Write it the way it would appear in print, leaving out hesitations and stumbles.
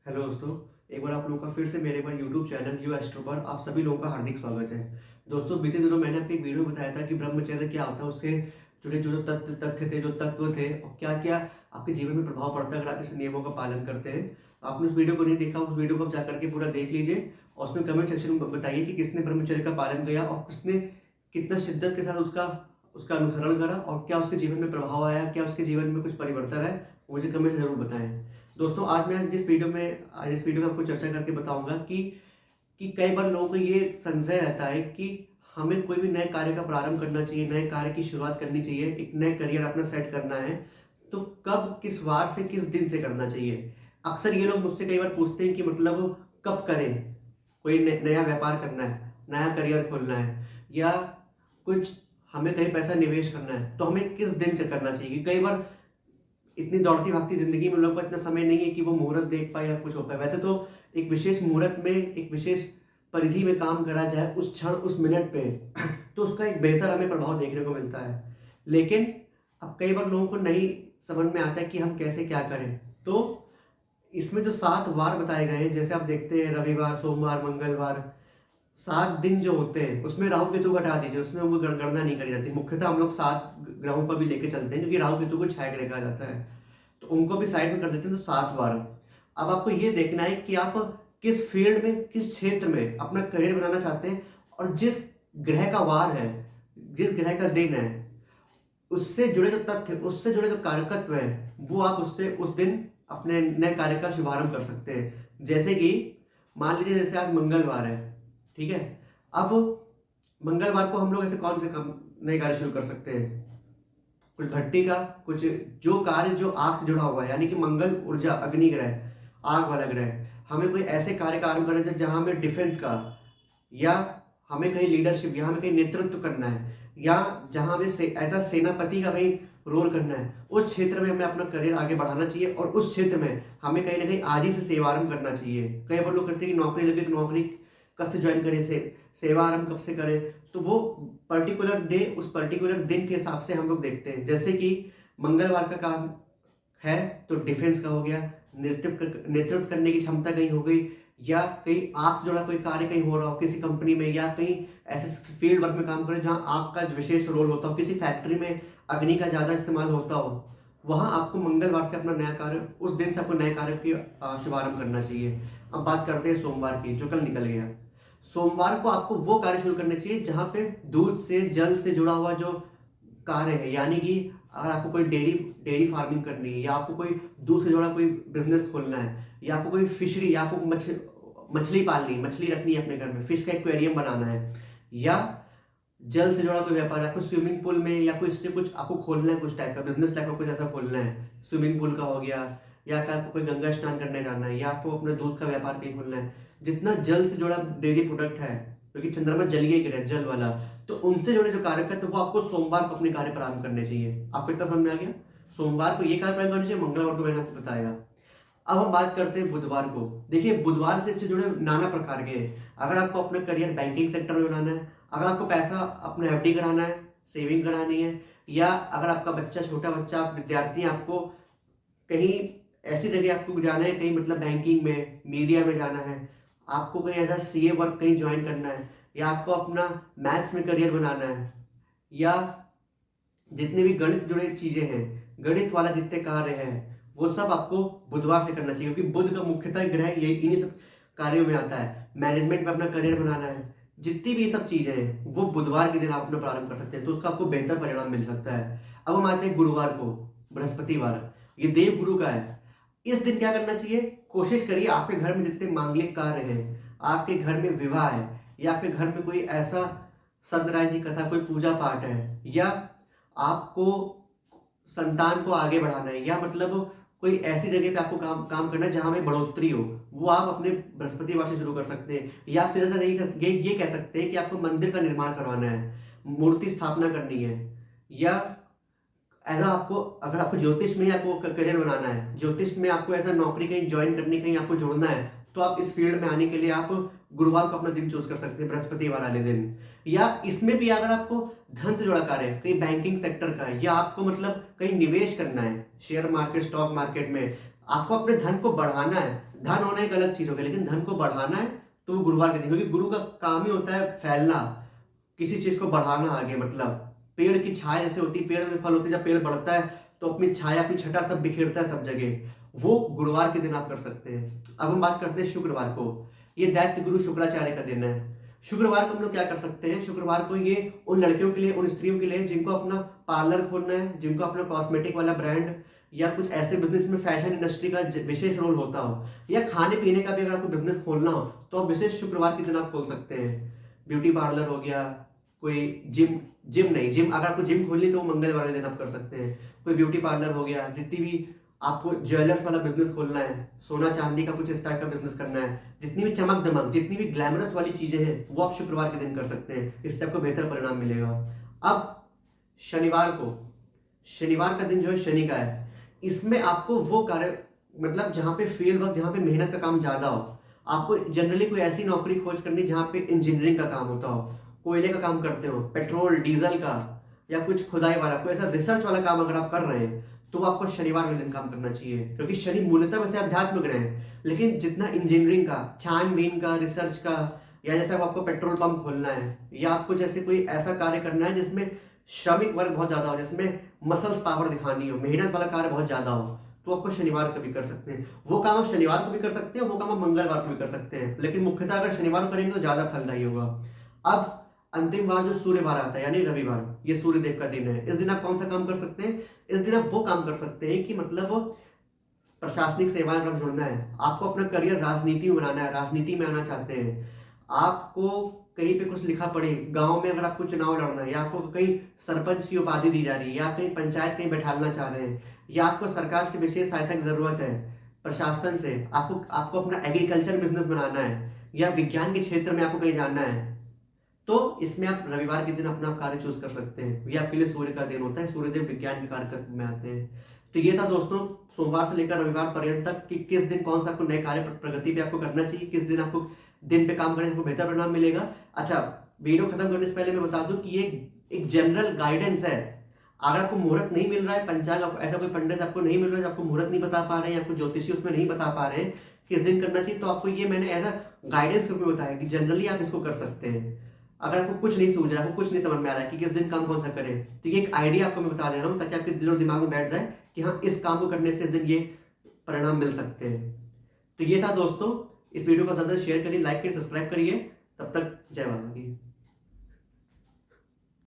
Hello दोस्तों। एक बार आप लोगों का फिर से मेरे पर यूट्यूब चैनल यू एस्ट्रो पर आप सभी लोगों का हार्दिक स्वागत है। दोस्तों, बीते दिनों मैंने आपको एक वीडियो में बताया था कि ब्रह्मचर्य क्या होता है, उसके जुड़े जो तथ्य थे, जो तत्व थे और क्या क्या आपके जीवन में प्रभाव पड़ता है अगर आप इस नियमों का पालन करते हैं। आपने उस वीडियो को नहीं देखा, उस वीडियो को आप जाकर के पूरा देख लीजिए और उसमें कमेंट सेक्शन में बताइए कि किसने ब्रह्मचर्य का पालन किया और किसने कितना शिद्दत के साथ उसका उसका अनुसरण करा और क्या उसके जीवन में प्रभाव आया, क्या उसके जीवन में कुछ परिवर्तन है। मुझे कमेंट जरूर बताएं। दोस्तों, आज इस वीडियो में आपको चर्चा करके बताऊंगा कि कई बार लोगों को ये संशय रहता है कि हमें कोई भी नए कार्य का प्रारंभ करना चाहिए, नए कार्य की शुरुआत करनी चाहिए, एक नए करियर अपना सेट करना है, तो कब, किस वार से, किस दिन से करना चाहिए। अक्सर ये लोग मुझसे कई बार पूछते हैं कि मतलब कब करें, कोई नया व्यापार करना है, नया करियर खोलना है या कुछ हमें कहीं पैसा निवेश करना है तो हमें किस दिन से करना चाहिए। कई बार इतनी दौड़ती भागती जिंदगी में लोगों को इतना समय नहीं है कि वो मुहूर्त देख पाए या कुछ हो पाए। वैसे तो एक विशेष मुहूर्त में, एक विशेष परिधि में काम करा जाए उस क्षण, उस मिनट पे तो उसका एक बेहतर हमें प्रभाव देखने को मिलता है। लेकिन अब कई बार लोगों को नहीं समझ में आता है कि हम कैसे क्या करें। तो इसमें जो 7 वार बताए गए हैं, जैसे आप देखते हैं रविवार, सोमवार, मंगलवार, 7 दिन जो होते हैं उसमें राहु केतु को हटा दीजिए, उसमें वो गणना नहीं करी जाती। मुख्यतः हम लोग 7 ग्रहों को भी लेके चलते हैं क्योंकि राहु केतु को छाया ग्रह कहा जाता है, तो उनको भी साइड में कर देते हैं। तो 7 वार। अब आपको ये देखना है कि आप किस फील्ड में, किस क्षेत्र में अपना करियर बनाना चाहते हैं और जिस ग्रह का वार है, जिस ग्रह का दिन है, उससे जुड़े जो तथ्य, उससे जुड़े जो कारकत्व है, वो आप उससे उस दिन अपने नए कार्य का शुभारंभ कर सकते हैं। जैसे कि मान लीजिए जैसे आज मंगलवार है, ठीक है। अब मंगलवार को हम लोग ऐसे कौन से काम, नए कार्य शुरू कर सकते हैं। कुछ भट्टी का, कुछ जो कार्य जो आग से जुड़ा हुआ है, यानी कि मंगल ऊर्जा, अग्नि ग्रह, आग वाला ग्रह, हमें कोई ऐसे कार्य का आरंभ करना चाहिए जहां हमें डिफेंस का, या हमें कहीं लीडरशिप, या हमें कहीं नेतृत्व करना है, या जहां हमें एज अ सेनापति का कहीं रोल करना है, उस क्षेत्र में हमें अपना करियर आगे बढ़ाना चाहिए और उस क्षेत्र में हमें कहीं ना कहीं आज ही से सेवारंभ करना चाहिए। कई बार लोग कहते हैं कि नौकरी लगे तो नौकरी कब से ज्वाइन करें, सेवा आरंभ कब से करें, तो वो पर्टिकुलर डे, उस पर्टिकुलर दिन के हिसाब से हम लोग देखते हैं। जैसे कि मंगलवार का काम है तो डिफेंस का हो गया, नेतृत्व करने की क्षमता कहीं हो गई, या कहीं आग से जुड़ा कोई कार्य कहीं हो रहा हो किसी कंपनी में, या कहीं ऐसे फील्ड वर्क में काम करें जहां आग का विशेष रोल होता हो, किसी फैक्ट्री में अग्नि का ज्यादा इस्तेमाल होता हो, वहां आपको मंगलवार से अपना नया कार्य, उस दिन से आपको नए कार्य की शुभारंभ करना चाहिए। अब बात करते हैं सोमवार की, जो कल निकल गया। सोमवार को आपको वो कार्य शुरू करने चाहिए जहां पे दूध से, जल से जुड़ा हुआ जो कार्य है, यानी कि अगर आपको कोई डेयरी डेयरी फार्मिंग करनी है, या आपको कोई दूध से जुड़ा कोई बिजनेस खोलना है, या आपको कोई फिशरी, या आपको मछली पालनी, मछली रखनी है अपने घर में, फिश का एक्वेरियम बनाना है, या जल से जुड़ा कोई व्यापार है, आपको स्विमिंग पूल में या कोई इससे कुछ आपको खोलना है, कुछ टाइप का बिजनेस टाइप का कुछ ऐसा खोलना है, स्विमिंग पूल का हो गया, या अगर आपको कोई गंगा स्नान करने जाना है, या आपको अपने दूध का व्यापार कहीं खोलना है, जितना जल से जुड़ा डेयरी प्रोडक्ट है, क्योंकि चंद्रमा जलीय ग्रह, जल वाला, तो उनसे जुड़े जो कार्य है तो वो आपको सोमवार को अपने कार्य प्रारंभ करने चाहिए। आपको इतना समझ में आ गया। सोमवार को ये कार्य प्रारंभ करने चाहिए, मंगलवार को मैंने आपको बताया। अब हम बात करते हैं बुधवार को। देखिए, बुधवार से इससे जुड़े नाना प्रकार के हैं। अगर आपको अपना करियर बैंकिंग सेक्टर में बनाना है, अगर आपको पैसा अपने एफडी कराना है, सेविंग करानी है, या अगर आपका बच्चा, छोटा बच्चा, आप विद्यार्थी हैं, आपको कहीं ऐसी जगह आपको जाना है, कहीं मतलब बैंकिंग में, मीडिया में जाना है, आपको कहीं ऐसा सीए वर्क कहीं ज्वाइन करना है, या आपको अपना मैथ्स में करियर बनाना है, या जितने भी गणित से जुड़े चीजें हैं, गणित वाला जितने कार्य हैं, वो सब आपको बुधवार से करना चाहिए, क्योंकि बुध का मुख्यतः ग्रह ये इन्हीं सब कार्यों में आता है। मैनेजमेंट में अपना करियर बनाना है, जितनी भी सब चीजें हैं वो बुधवार के दिन आप अपना प्रारंभ कर सकते हैं, तो उसका आपको बेहतर परिणाम मिल सकता है। अब हम आते हैं गुरुवार को, बृहस्पतिवार, ये देव गुरु का है। इस दिन क्या करना चाहिए, कोशिश करिए आपके घर में जितने मांगलिक कार्य हैं, आपके घर में विवाह है, या आपके घर में कोई ऐसा सत्यनारायण जी कथा, कोई पूजा पाठ है, या आपको संतान को आगे बढ़ाना है, या मतलब कोई ऐसी जगह पे आपको काम काम करना है जहां में बढ़ोतरी हो, वो आप अपने बृहस्पतिवार से शुरू कर सकते हैं। या आप सीधा सा ये कह सकते हैं कि आपको मंदिर का निर्माण करवाना है, मूर्ति स्थापना करनी है, या ऐसा आपको, अगर आपको ज्योतिष में ही आपको करियर बनाना है, ज्योतिष में आपको ऐसा नौकरी कहीं ज्वाइन करनी, कहीं आपको जुड़ना है, तो आप इस फील्ड में आने के लिए आप गुरुवार को अपना दिन चूज कर सकते हैं, बृहस्पतिवार वाले दिन। या इसमें भी अगर आपको धन से जुड़ा कार्य है, कहीं बैंकिंग सेक्टर का है, या आपको मतलब कहीं निवेश करना है, शेयर मार्केट, स्टॉक मार्केट में, आपको अपने धन को बढ़ाना है, धन होना एक अलग चीज हो गया, लेकिन धन को बढ़ाना है तो वो गुरुवार के दिन, क्योंकि गुरु का काम ही होता है फैलना, किसी चीज को बढ़ाना आगे। मतलब पेड़ की छाया जैसे होती है, पेड़ में फल होते हैं, जब पेड़ बढ़ता है तो अपनी छाया अपनी छटा सब बिखेरता है सब जगह, वो गुरुवार के दिन आप कर सकते हैं। अब हम बात करते हैं शुक्रवार को, ये दैत्य गुरु शुक्राचार्य का दिन है। शुक्रवार को हम लोग क्या कर सकते हैं, शुक्रवार को ये उन लड़कियों के लिए, उन स्त्रियों के लिए जिनको अपना पार्लर खोलना है, जिनको अपना कॉस्मेटिक वाला ब्रांड या कुछ ऐसे बिजनेस में फैशन इंडस्ट्री का विशेष रोल होता हो, या खाने पीने का भी अगर आपको बिजनेस खोलना हो तो आप विशेष शुक्रवार के दिन आप खोल सकते हैं। ब्यूटी पार्लर हो गया, कोई जिम, जिम नहीं, जिम अगर आपको जिम खोलनी तो वो मंगलवार के दिन आप कर सकते हैं। कोई ब्यूटी पार्लर हो गया, जितनी भी आपको ज्वेलर्स वाला बिजनेस खोलना है, सोना चांदी का कुछ इस टाइप का बिजनेस करना है, जितनी भी चमक दमक, जितनी भी ग्लैमरस वाली चीजें हैं वो आप शुक्रवार के दिन कर सकते हैं, इससे आपको बेहतर परिणाम मिलेगा। अब शनिवार को, शनिवार का दिन जो है शनि का है, इसमें आपको वो कार्य, मतलब जहां पे फील्ड वर्क, जहां पे मेहनत का काम ज्यादा हो, आपको जनरली कोई ऐसी नौकरी खोज करनी जहां पे इंजीनियरिंग का काम होता हो, कोयले का काम करते हो, पेट्रोल डीजल का, या कुछ खुदाई वाला कोई ऐसा रिसर्च वाला काम अगर आप कर रहे हैं तो आपको शनिवार के दिन काम करना चाहिए, क्योंकि शनि मूलतः वैसे अध्यात्म ग्रह है, लेकिन जितना इंजीनियरिंग का, छानबीन का, रिसर्च का, या जैसे आपको पेट्रोल पंप खोलना है, या आपको जैसे कोई ऐसा कार्य करना है जिसमें श्रमिक वर्ग बहुत ज्यादा हो, जिसमें मसल्स पावर दिखानी हो, मेहनत वाला कार्य बहुत ज्यादा हो, तो आपको शनिवार को भी कर सकते हैं। वो काम आप शनिवार को भी कर सकते हैं, वो काम आप मंगलवार को भी कर सकते हैं, लेकिन मुख्यतः अगर शनिवार को करेंगे तो ज्यादा फलदायी होगा। अब अंतिम बार जो सूर्य बार आता है यानी रविवार, ये सूर्य देव का दिन है। इस दिन आप कौन सा काम कर सकते हैं, इस दिन आप वो काम कर सकते हैं कि मतलब प्रशासनिक सेवाएं में जुड़ना है, आपको अपना करियर राजनीति में बनाना है, राजनीति में आना चाहते हैं, आपको कहीं पे कुछ लिखा पड़े, गांव में अगर आपको चुनाव लड़ना है, या आपको कहीं सरपंच की उपाधि दी जा रही है, या आप कहीं पंचायत कहीं बैठाना चाह रहे हैं, या आपको सरकार से विशेष सहायता की जरूरत है, प्रशासन से, आपको आपको अपना एग्रीकल्चर बिजनेस बनाना है, या विज्ञान के क्षेत्र में आपको कहीं जाना है, तो इसमें आप रविवार के दिन अपना कार्य चूज कर सकते हैं। ये आपके लिए सूर्य का दिन होता है, सूर्यदेव विज्ञान के कार्य में आते हैं। तो ये था दोस्तों, सोमवार से लेकर रविवार पर्यंत तक कि किस दिन कौन सा आपको नए कार्य प्रगति पे आपको करना चाहिए, किस दिन आपको दिन पे काम करने से आपको बेहतर परिणाम मिलेगा। अच्छा, वीडियो खत्म करने से पहले मैं बता दूं कि ये एक जनरल गाइडेंस है। अगर आपको मुहूर्त नहीं मिल रहा है, पंचांग ऐसा कोई पंडित आपको नहीं मिल रहा है, आपको मुहूर्त नहीं बता पा रहे हैं, आपको ज्योतिषी उसमें नहीं बता पा रहे हैं किस दिन करना चाहिए, तो आपको ये मैंने एज अ गाइडेंस के रूप में बताया कि जनरली आप इसको कर सकते हैं। अगर आपको कुछ नहीं सूझ रहा है, आपको कुछ नहीं समझ में आ रहा है कि किस दिन काम कौन सा करें, तो ये एक आइडिया आपको मैं बता दे रहा हूँ ताकि आपके दिलो दिमाग में बैठ जाए कि हाँ इस काम को करने से इस दिन ये परिणाम मिल सकते हैं। तो ये था दोस्तों, इस वीडियो को ज्यादा शेयर करिए, लाइक करिए, सब्सक्राइब करिए। तब तक जय माता दी।